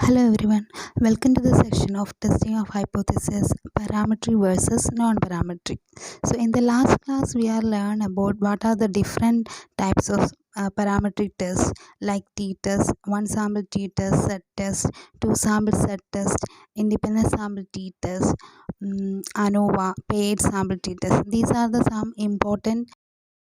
Hello everyone, welcome to the section of testing of hypothesis, parametric versus non-parametric. So in the last class we are learned about what are the different types of parametric tests like t-test, one sample t-test, set test, two sample set test, independent sample t-test, ANOVA, paired sample t-test. These are the some important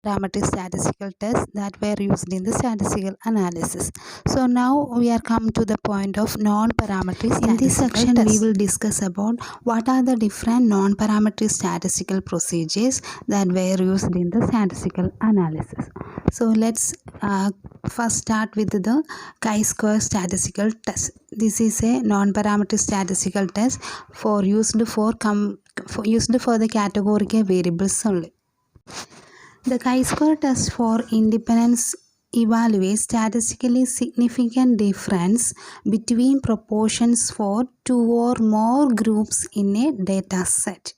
parametric statistical tests that were used in the statistical analysis. So now we are come to the point of non-parametric statistical. In this section we will discuss about what are the different non-parametric statistical procedures that were used in the statistical analysis. So let's first start with the chi-square statistical test. This is a non-parametric statistical test used for the categorical variables only. The chi-square test for independence evaluates statistically significant difference between proportions for two or more groups in a data set.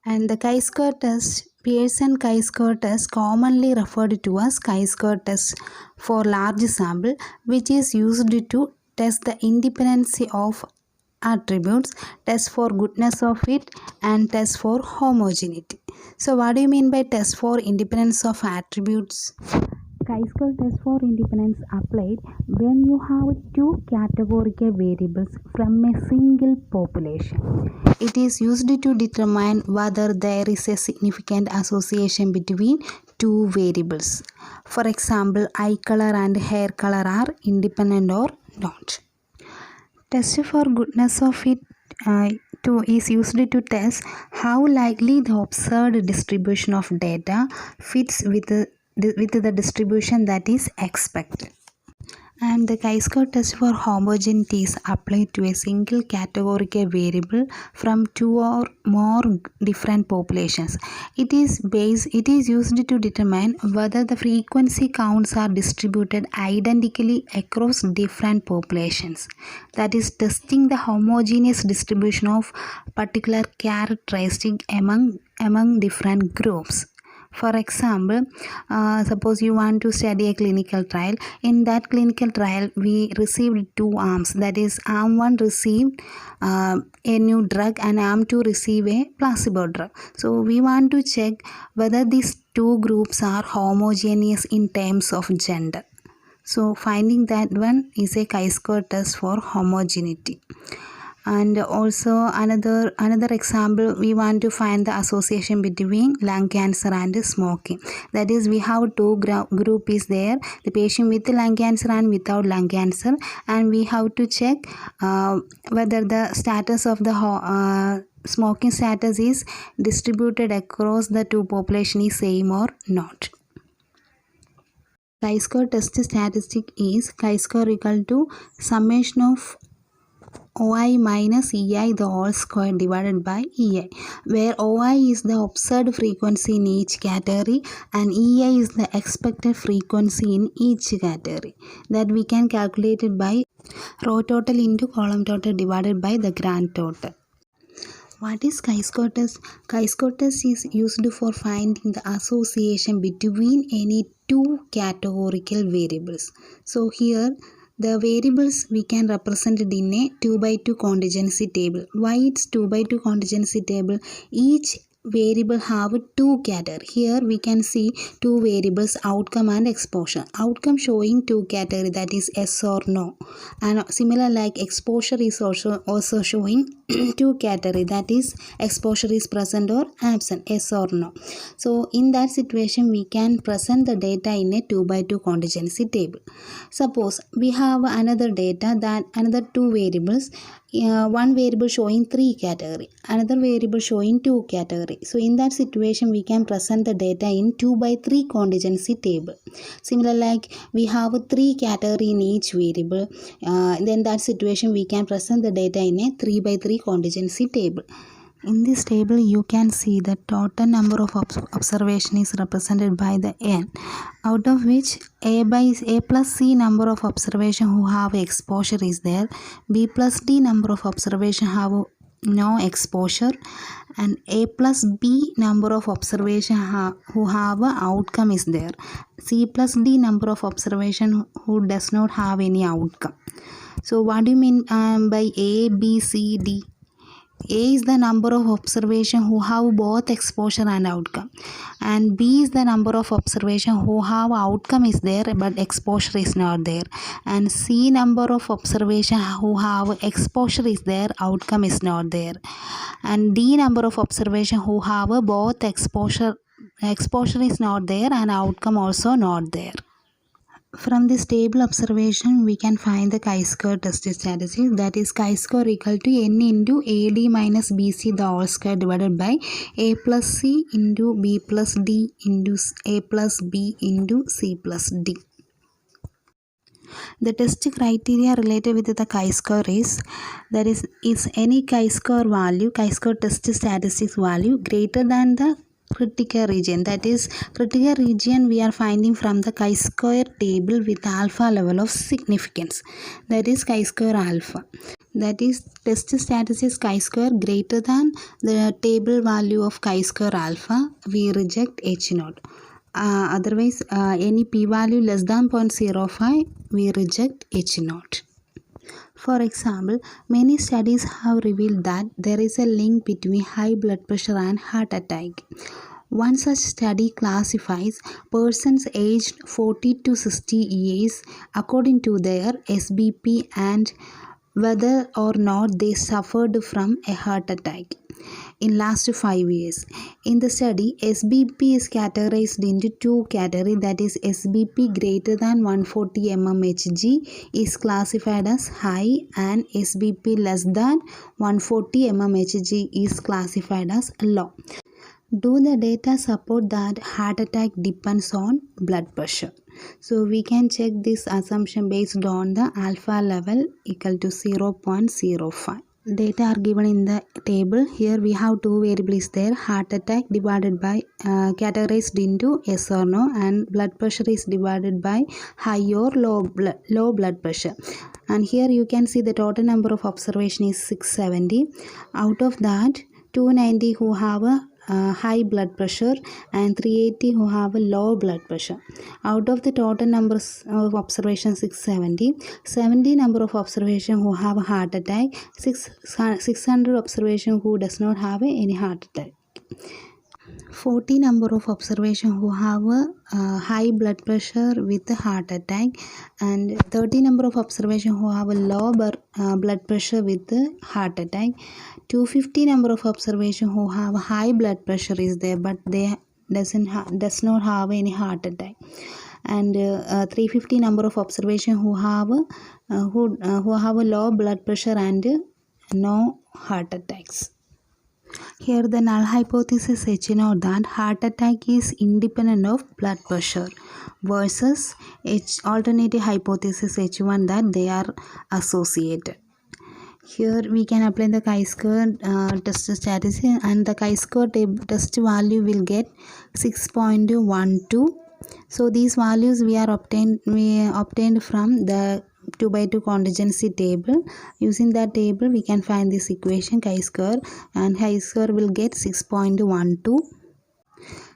And the chi-square test, Pearson chi-square test, commonly referred to as chi-square test for large sample, which is used to test the independence of attributes, test for goodness of fit, and test for homogeneity. So what do you mean by test for independence of attributes? Chi-square test for independence applied when you have two categorical variables from a single population. It is used to determine whether there is a significant association between two variables. For example, eye color and hair color are independent or not. Test for goodness of fit is used to test how likely the observed distribution of data fits with the distribution that is expected. And the chi-square test for homogeneity is applied to a single categorical variable from two or more different populations. It is used to determine whether the frequency counts are distributed identically across different populations. That is testing the homogeneous distribution of particular characteristic among different groups. For example, suppose you want to study a clinical trial. In that clinical trial, we received two arms. That is, arm 1 received a new drug and arm 2 received a placebo drug. So, we want to check whether these two groups are homogeneous in terms of gender. So, finding that one is a chi-square test for homogeneity. And also another example, we want to find the association between lung cancer and smoking. That is, we have two group is there, the patient with lung cancer and without lung cancer, and we have to check whether the status of the smoking status is distributed across the two population is same or not. Chi-square test statistic is chi-square equal to summation of OI minus EI the whole square divided by EI, where OI is the observed frequency in each category and EI is the expected frequency in each category. That we can calculate it by row total into column total divided by the grand total. What is chi-square test? Chi-square test is used for finding the association between any two categorical variables. So here the variables we can represent it in a 2 by 2 contingency table. Why it's 2 by 2 contingency table? Each variable have two categories. Here we can see two variables, outcome and exposure. Outcome showing two categories, that is yes or no, and similar like exposure is also showing two categories, that is exposure is present or absent, yes or no. So in that situation we can present the data in a 2 by 2 contingency table. Suppose we have another data, that another two variables, one variable showing three category, another variable showing two category. So in that situation we can present the data in 2 by 3 contingency table. Similar like we have three category in each variable, then that situation we can present the data in a 3 by 3 contingency table. In this table you can see the total number of observation is represented by the n, out of which a plus c number of observation who have exposure is there, b plus d number of observation have no exposure, and a plus b number of observation who have a outcome is there, c plus d number of observation who does not have any outcome. So what do you mean by A, B, C, D? A is the number of observation who have both exposure and outcome, and B is the number of observation who have outcome is there but exposure is not there, and C number of observation who have exposure is there, outcome is not there, and D number of observation who have both exposure is not there and outcome also not there. From this table observation, we can find the chi-square test statistic, that is chi-square equal to n into AD minus BC the whole square divided by A plus C into B plus D into A plus B into C plus D. The test criteria related with the chi-square is, that is any chi-square value, chi-square test statistics value greater than the critical region. That is, critical region we are finding from the chi-square table with alpha level of significance, that is chi-square alpha. That is, test statistics chi-square greater than the table value of chi-square alpha, we reject H naught. Otherwise, any p-value less than 0.05, we reject H naught. For example, many studies have revealed that there is a link between high blood pressure and heart attack. One such study classifies persons aged 40 to 60 years according to their SBP and whether or not they suffered from a heart attack in last 5 years. In the study, SBP is categorized into two categories, that is SBP greater than 140 mmHg is classified as high and SBP less than 140 mmHg is classified as low. Do the data support that heart attack depends on blood pressure? So we can check this assumption based on the alpha level equal to 0.05. Data are given in the table. Here we have two variables there, heart attack divided by categorized into yes or no, and blood pressure is divided by high or low blood pressure. And here you can see the total number of observation is 670. Out of that, 290 who have a high blood pressure and 380 who have a low blood pressure. Out of the total numbers of observation 670, 70 number of observation who have a heart attack, 600 observation who does not have any heart attack. 40 number of observation who have a high blood pressure with a heart attack, and 30 number of observation who have a low blood pressure with a heart attack. 250 number of observation who have high blood pressure is there but they does not have any heart attack, and 350 number of observation who have a low blood pressure and no heart attacks. Here the null hypothesis H naught that heart attack is independent of blood pressure versus alternative hypothesis H1 that they are associated. Here we can apply the chi-square test statistic, and the chi-square test value will get 6.12. So these values we obtained from the 2/2 contingency table. Using that table we can find this equation chi-square, and chi-square will get 6.12.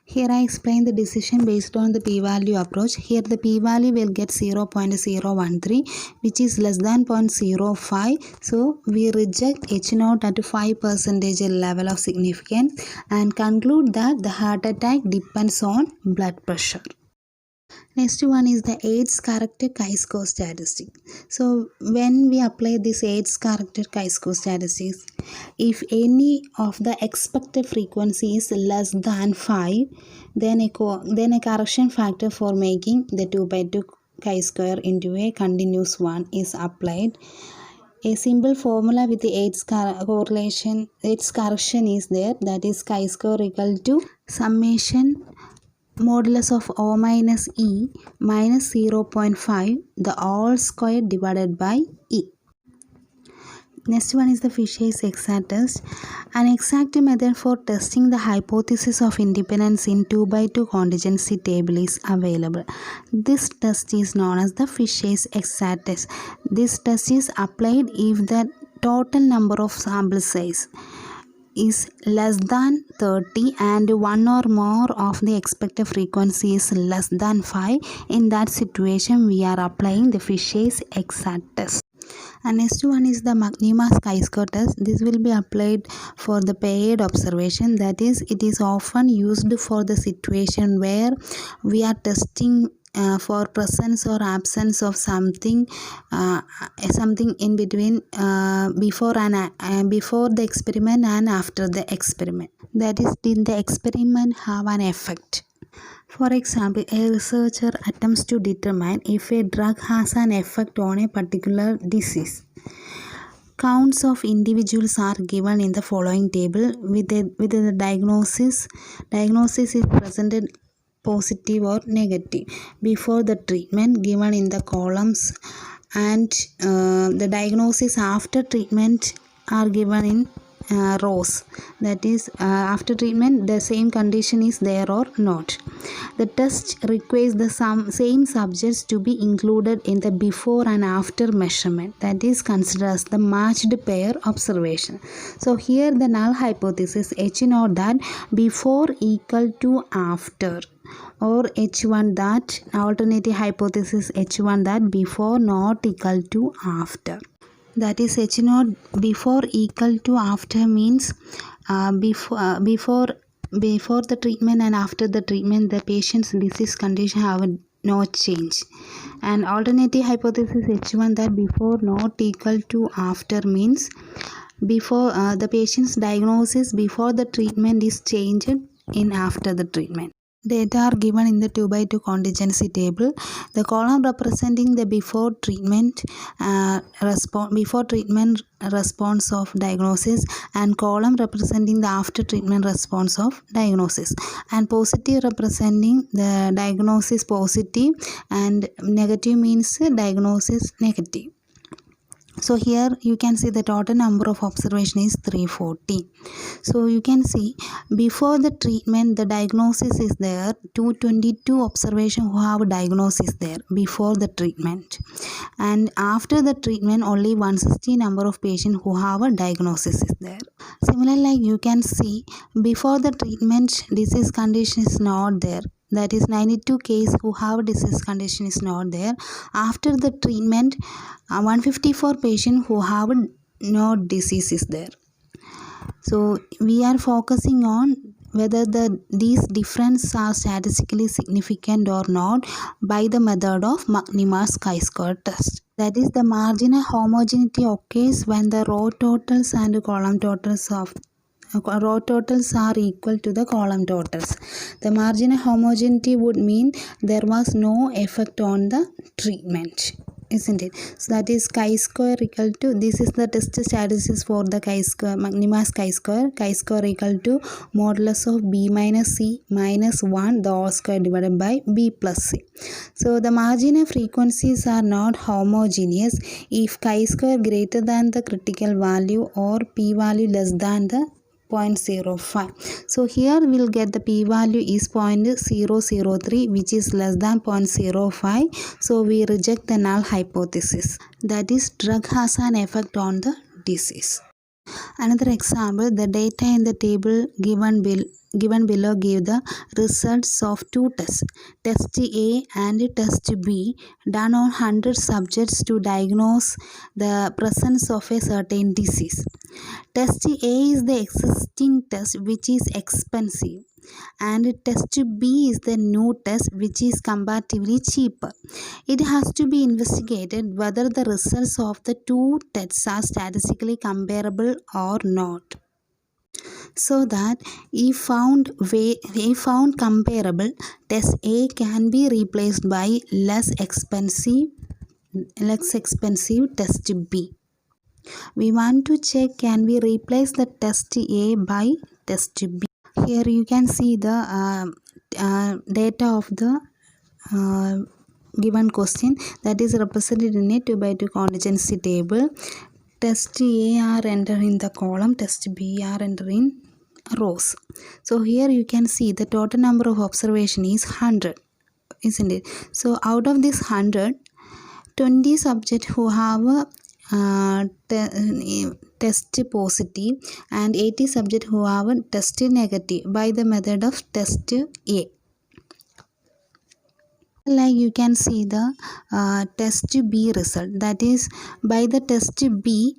Here I explain the decision based on the p-value approach. Here the p-value will get 0.013, which is less than 0.05. So we reject H naught at 5% level of significance and conclude that the heart attack depends on blood pressure. Next one is the AIDS character chi-square statistic. So when we apply this AIDS character chi-square statistics, if any of the expected frequency is less than 5, then a correction factor for making the 2/2 chi-square into a continuous one is applied. A simple formula with the AIDS correlation, AIDS correction is there, that is chi-square equal to summation modulus of O minus E minus 0.5 the all square divided by E. Next one is the Fishey's exact test. An exact method for testing the hypothesis of independence in 2/2 contingency table is available. This test is known as the Fishey's exact test. This test is applied if the total number of sample size is less than 30 and one or more of the expected frequency is less than 5. In that situation we are applying the Fishey's exact test. And next one is the Magnima's chi-square test. This will be applied for the paired observation. That is, it is often used for the situation where we are testing for presence or absence of something in between before the experiment and after the experiment. That is, did the experiment have an effect? For example, a researcher attempts to determine if a drug has an effect on a particular disease. Counts of individuals are given in the following table with the diagnosis. Diagnosis is presented positive or negative before the treatment, given in the columns, and the diagnosis after treatment are given in rows. That is, after treatment the same condition is there or not. The test requires the same subjects to be included in the before and after measurement. That is considered as the matched pair observation. So here the null hypothesis H0 that before equal to after, or H1 that alternative hypothesis H1 that before not equal to after. That is, H0 before equal to after means before the treatment and after the treatment the patient's disease condition have no change. And alternative hypothesis H1 that before not equal to after means before the patient's diagnosis before the treatment is changed in after the treatment. Data are given in the 2x2 contingency table. The column representing the before treatment response of diagnosis, and column representing the after treatment response of diagnosis, and positive representing the diagnosis positive and negative means diagnosis negative. So here you can see the total number of observation is 340. So you can see before the treatment the diagnosis is there, 222 observation who have diagnosis there before the treatment, and after the treatment only 160 number of patients who have a diagnosis is there. Similarly, like you can see before the treatment disease condition is not there. That is 92 case who have disease condition is not there. After the treatment 154 patient who have no disease is there. So we are focusing on whether these differences are statistically significant or not by the method of Magnima's chi-square test. That is, the marginal homogeneity occurs when the row totals and column totals are equal to the column totals. The marginal homogeneity would mean there was no effect on the treatment, isn't it? So that is chi-square equal to, this is the test statistics for the chi-square, Magnima's chi-square equal to modulus of b minus c minus 1 the whole square divided by b plus c. So the marginal frequencies are not homogeneous if chi-square greater than the critical value or p-value less than the 0.05. So here we'll get the p-value is 0.003 which is less than 0.05. So we reject the null hypothesis. That is, drug has an effect on the disease. Another example, the data in the table given below give the results of two tests, test A and test B, done on 100 subjects to diagnose the presence of a certain disease. Test A is the existing test which is expensive, and test B is the new test which is comparatively cheaper. It has to be investigated whether the results of the two tests are statistically comparable or not. So that if found comparable, test A can be replaced by less expensive test B. We want to check, can we replace the test A by test B? Here you can see the data of the given question, that is represented in a 2x2 contingency table. Test A are entered in the column, test B are entered in rows. So here you can see the total number of observation is 100, isn't it? So out of this 100, 20 subjects who have a test positive and 80 subjects who have a test negative by the method of test A. Like you can see the test B result, that is by the test B,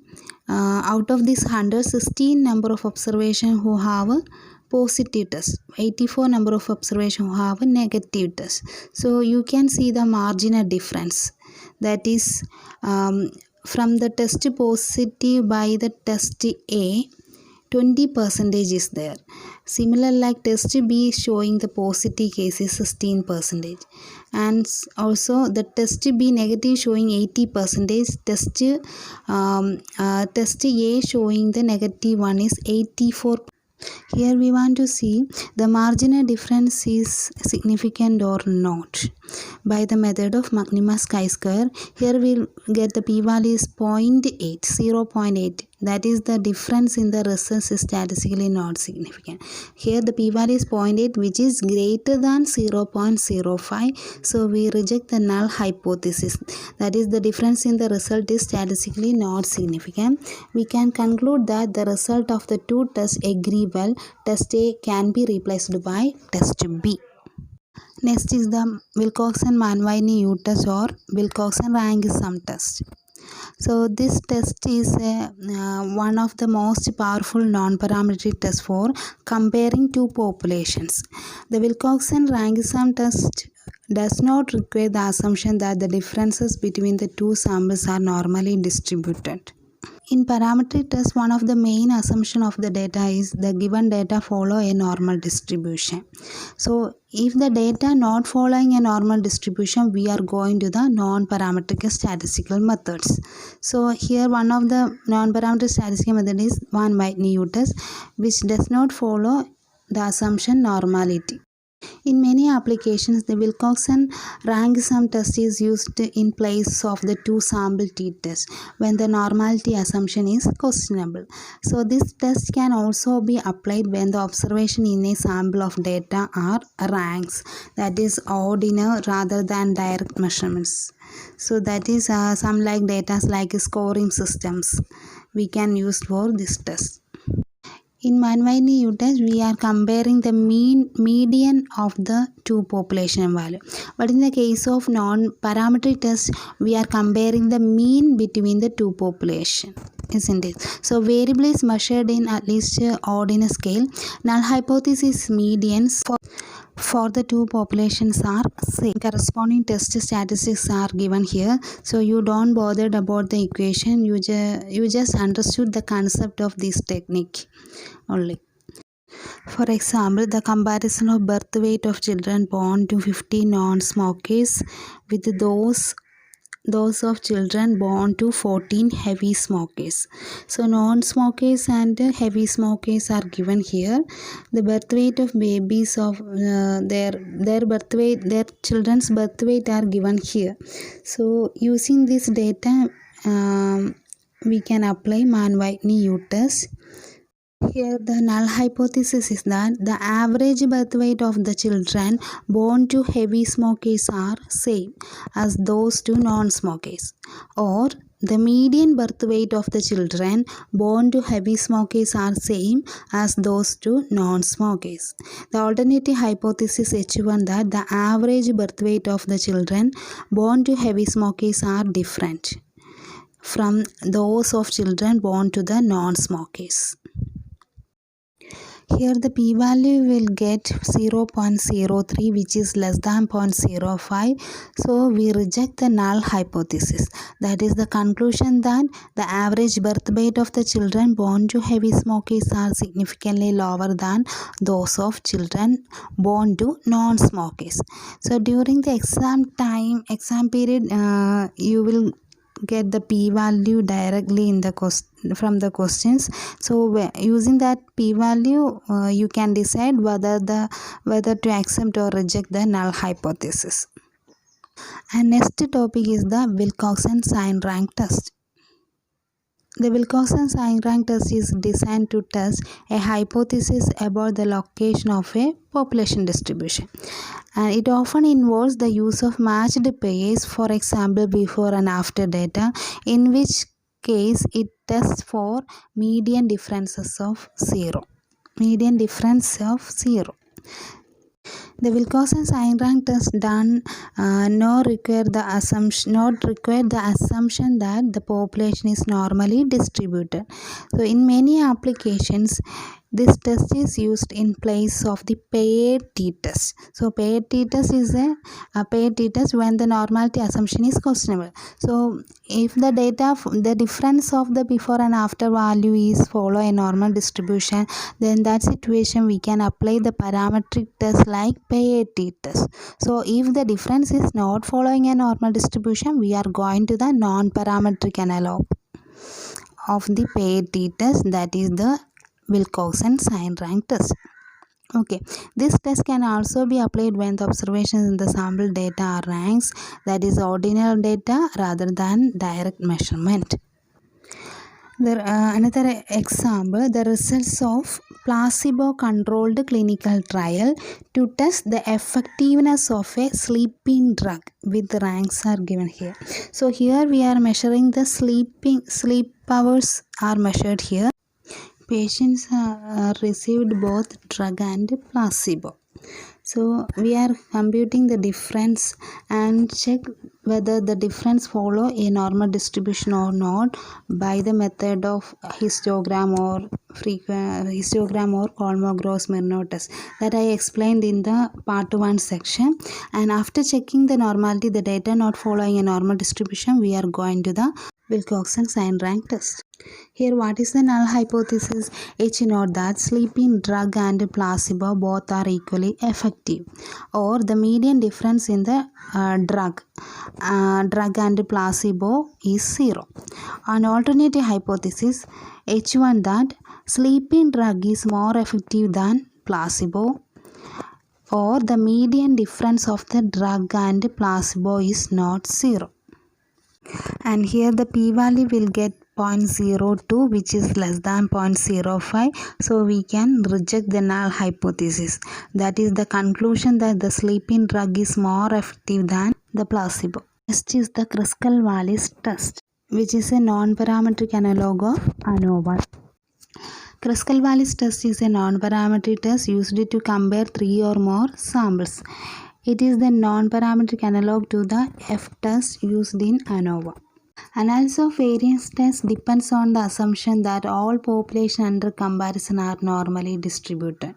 out of this 116 number of observation who have a positive test, 84 number of observation who have a negative test. So you can see the marginal difference, that is from the test positive by the test A, 20% is there. Similar, like test B showing the positive case is 16%, and also the test B negative showing 80%. Test A showing the negative one is 84. Here we want to see the marginal difference is significant or not by the method of Magnima's chi-square. Here we'll get the p-value is 0.8, 0.8. That is the difference in the results is statistically not significant. Here the p-value is 0.8, which is greater than 0.05. So we reject the null hypothesis. That is, the difference in the result is statistically not significant. We can conclude that the result of the two tests agree well. Test A can be replaced by test B. Next is the Wilcoxon-Manwaini U-test or Wilcoxon-Rank sum test. So this test is one of the most powerful non-parametric tests for comparing two populations. The Wilcoxon-Rank sum test does not require the assumption that the differences between the two samples are normally distributed. In parametric test, one of the main assumption of the data is the given data follow a normal distribution. So if the data not following a normal distribution, we are going to the non-parametric statistical methods. So here one of the non-parametric statistical method is Manwaini U-test, which does not follow the assumption normality. In many applications, the Wilcoxon-Rank sum test is used in place of the two sample t-test when the normality assumption is questionable. So this test can also be applied when the observation in a sample of data are ranks, that is ordinal rather than direct measurements. So that is some like data like scoring systems we can use for this test. In Manwaini U-test, we are comparing the median of the two population value. But in the case of non-parametric test, we are comparing the mean between the two population. Isn't it? So variable is measured in at least ordinal scale. Null hypothesis medians for the two populations are same. Corresponding test statistics are given here. So you don't bother about the equation. You just understood the concept of this technique only. For example, the comparison of birth weight of children born to 50 non-smokers with those of children born to 14 heavy smokers. So non-smokers and heavy smokers are given here. The birth weight of babies of their birth weight, their children's birth weight are given here. So using this data, we can apply Manwaini U-test. Here the null hypothesis is that the average birth weight of the children born to heavy smokers are same as those to non-smokers, or the median birth weight of the children born to heavy smokers are same as those to non-smokers. The alternative hypothesis H1 that the average birth weight of the children born to heavy smokers are different from those of children born to the non-smokers. Here the p-value will get 0.03, which is less than 0.05. So we reject the null hypothesis. That is the conclusion that the average birth weight of the children born to heavy smokers are significantly lower than those of children born to non-smokers. So during the exam period, you will get the p-value directly in the from the questions. So using that p-value, you can decide whether to accept or reject the null hypothesis. And next topic is the Wilcoxon-Sign-Rank test. The Wilcoxon-Sign-Rank test is designed to test a hypothesis about the location of a population distribution, and it often involves the use of matched pairs, for example before and after data, in which case it tests for median differences of 0. The Wilcoxon-Einrang test done not require the assumption that the population is normally distributed. So in many applications, this test is used in place of the paired t-test. So paired t-test is a paired t-test when the normality assumption is questionable. So if the the difference of the before and after value is follow a normal distribution, then that situation we can apply the parametric test like paired t-test. So if the difference is not following a normal distribution, we are going to the non-parametric analog of the paired t-test, that is the Wilcoxon-Einrang test. Okay, this test can also be applied when the observations in the sample data are ranks, that is ordinal data rather than direct measurement. Another example, the results of placebo-controlled clinical trial to test the effectiveness of a sleeping drug with ranks are given here. So here we are measuring the sleep hours are measured here. Patients received both drug and placebo. So we are computing the difference and check whether the difference follow a normal distribution or not by the method of histogram or Kolmogorov-Smirnov test that I explained in the part 1 section. And after checking the normality, the data not following a normal distribution, we are going to the Wilcoxon-Einrang test. Here, what is the null hypothesis? H note that sleeping drug and placebo both are equally effective, or the median difference in the drug and placebo is 0. An alternative hypothesis, H1, that sleeping drug is more effective than placebo, or the median difference of the drug and placebo is not 0. And here the p-value will get 0.02, which is less than 0.05. So we can reject the null hypothesis. That is the conclusion that the sleeping drug is more effective than the placebo. Next is the Kruskal-Wallis test, which is a non-parametric analog of ANOVA. Kruskal-Wallis test is a non-parametric test used to compare 3 or more samples. It is the non-parametric analog to the F-test used in ANOVA. Analysis of variance test depends on the assumption that all population under comparison are normally distributed.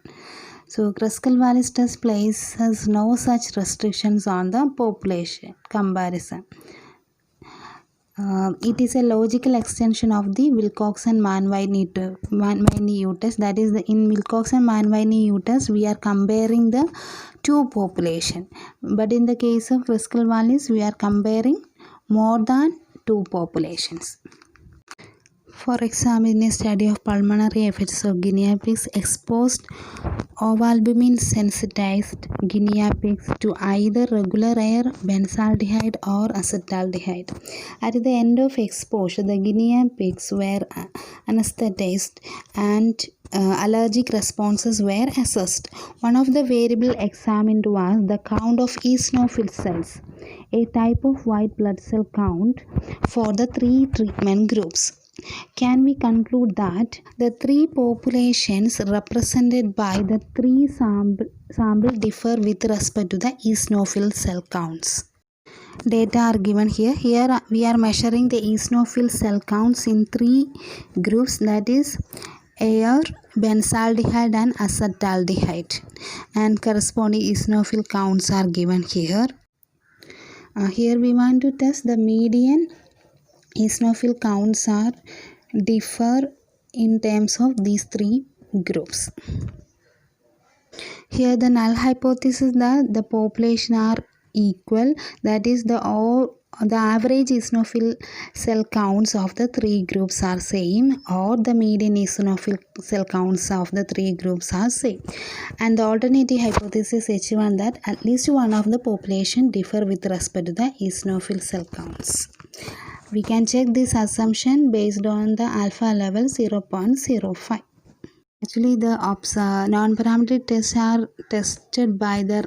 So Kruskal-Wallis test places no such restrictions on the population comparison. It is a logical extension of the Wilcoxon-Mann-Whitney test. That is, in Wilcoxon-Mann-Whitney test, we are comparing the two population. But in the case of Kruskal-Wallis, we are comparing more than two populations. For example, in a study of pulmonary effects of guinea pigs, exposed ovalbumin sensitized guinea pigs to either regular air, benzaldehyde or acetaldehyde. At the end of exposure, the guinea pigs were anesthetized and allergic responses were assessed. One of the variables examined was the count of eosinophil cells, a type of white blood cell count for the 3 treatment groups. Can we conclude that the 3 populations represented by the 3 samples differ with respect to the eosinophil cell counts? Data are given here. Here we are measuring the eosinophil cell counts in 3 groups, that is air, benzaldehyde and acetaldehyde, and corresponding eosinophil counts are given here. Here we want to test the median eosinophil counts are differ in terms of these 3 groups. Here the null hypothesis that the population are equal, that is the average eosinophil cell counts of the 3 groups are same, or the median eosinophil cell counts of the 3 groups are same. And the alternative hypothesis H1, that at least one of the population differ with respect to the eosinophil cell counts. We can check this assumption based on the alpha level 0.05. Actually, the non-parametric tests are tested by the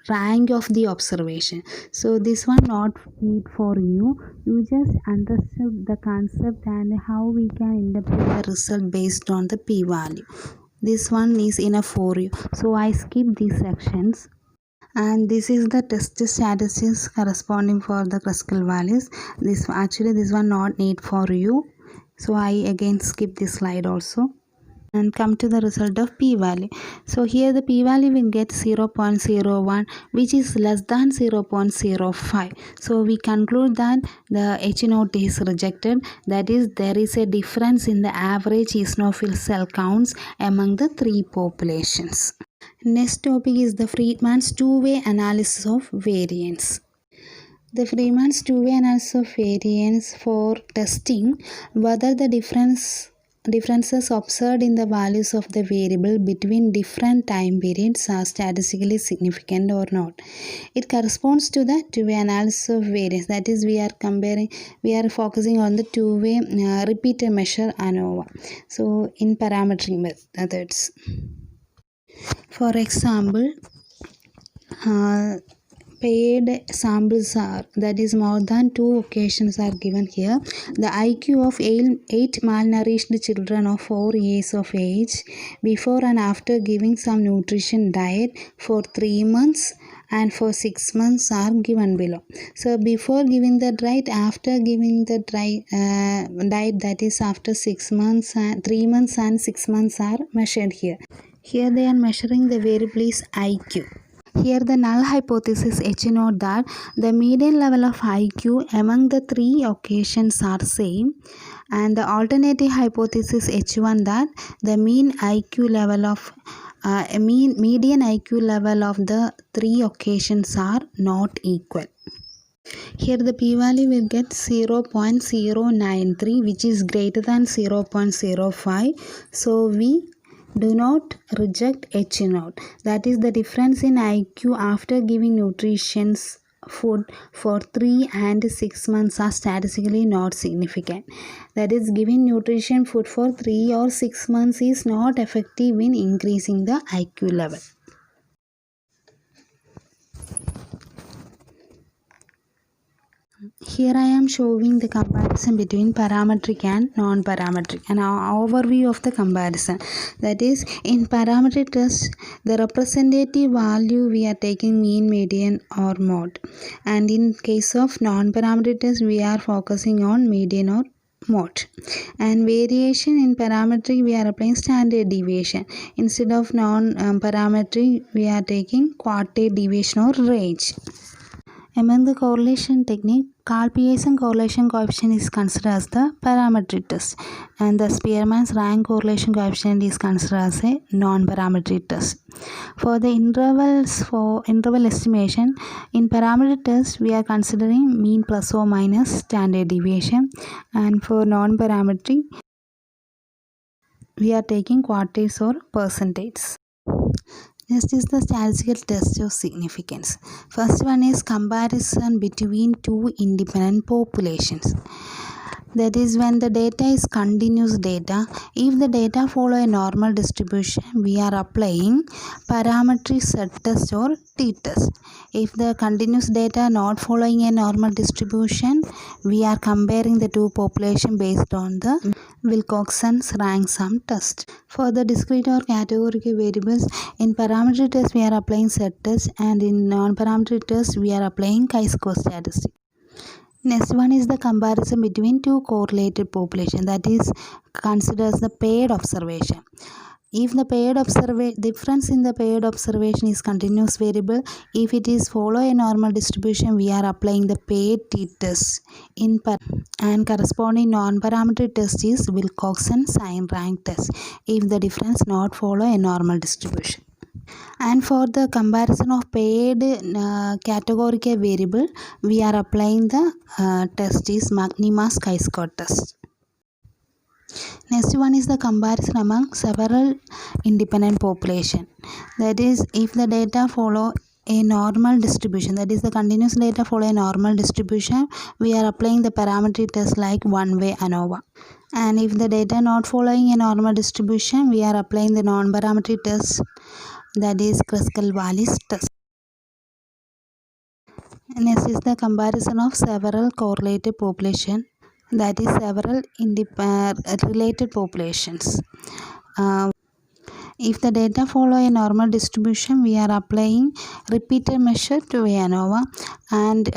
rank of the observation. So this one not need for you. You just understood the concept and how we can interpret the result based on the p-value. this one is enough for you. So I skip these sections. And this is the test statistics corresponding for the Kruskal values. This one not need for you, so I again skip this slide also and come to the result of p-value. So here the p-value will get 0.01, which is less than 0.05. So we conclude that the H0 is rejected, that is there is a difference in the average eosinophil cell counts among the three populations. Next topic is the Friedman's two-way analysis of variance. The Friedman's two-way analysis of variance for testing whether the differences observed in the values of the variable between different time periods are statistically significant or not. It corresponds to the two-way analysis of variance, that is we are focusing on the two-way repeated measure ANOVA. So in parametric methods. For example, paired samples are, that is more than 2 occasions are given here. The IQ of 8 malnourished children of 4 years of age before and after giving some nutrition diet for 3 months and for 6 months are given below. So before giving the diet, after giving the diet, that is after 6 months, 3 months and 6 months are measured here. Here they are measuring the variable is IQ. Here the null hypothesis H0 that the median level of IQ among the 3 occasions are same, and the alternative hypothesis H1 that the mean IQ level of median IQ level of the 3 occasions are not equal. Here the p-value will get 0.093, which is greater than 0.05. So we do not reject H0. That is the difference in IQ after giving nutrition's food for 3 and 6 months are statistically not significant. That is, giving nutrition food for 3 or 6 months is not effective in increasing the IQ level. Here I am showing the comparison between parametric and non-parametric, an overview of the comparison. That is, in parametric test, the representative value we are taking mean, median or mode, and in case of non-parametric test we are focusing on median or mode. And variation in parametric we are applying standard deviation. Instead of non-parametric we are taking quartile deviation or range. Among the correlation technique, Karl-Pearson correlation coefficient is considered as the parametric test, and the Spearman's rank correlation coefficient is considered as a non-parametric test. For the intervals for interval estimation, in parametric test we are considering mean plus or minus standard deviation, and for non-parametric we are taking quartiles or percentages. Next is the statistical test of significance. First one is comparison between two independent populations. That is, when the data is continuous data, if the data follow a normal distribution, we are applying parametric set test or t-test. If the continuous data not following a normal distribution, we are comparing the two populations based on the Wilcoxon's rank sum test. For the discrete or categorical variables, in parametric test we are applying set test, and in non-parametric test we are applying chi-square statistic. Next one is the comparison between two correlated populations, that is considered as the paired observation. If the paired difference in the paired observation is continuous variable, if it is follow a normal distribution, we are applying the paired t-test and corresponding non-parametric test is Wilcoxon sign rank test if the difference not follow a normal distribution. And for the comparison of paired categorical variable, we are applying the test is Magnima's chi-square test. Next one is the comparison among several independent population. That is, if the data follow a normal distribution, that is the continuous data follow a normal distribution, we are applying the parametric test like one-way ANOVA. And if the data not following a normal distribution, we are applying the non-parametric test, that is Kruskal-Wallis test. Next is the comparison of several correlated population, that is several related populations. If the data follow a normal distribution, we are applying repeated measure to ANOVA, and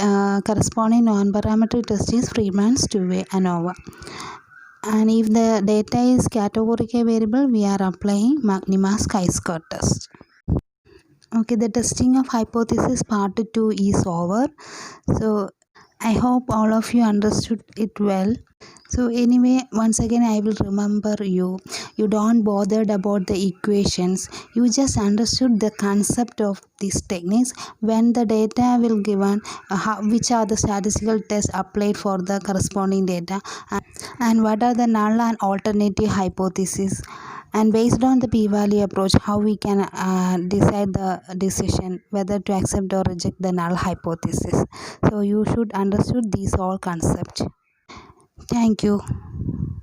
corresponding non-parametric test is Freeman's 2-way ANOVA. And if the data is categorical variable, we are applying Magnima's chi-square test. Okay, the testing of hypothesis part 2 is over. So I hope all of you understood it well. So anyway, once again I will remember you don't bothered about the equations, you just understood the concept of these techniques. When the data will given, which are the statistical tests applied for the corresponding data, and what are the null and alternative hypotheses, and based on the p-value approach, how we can decide the decision whether to accept or reject the null hypothesis. So you should understood these all concepts. Thank you.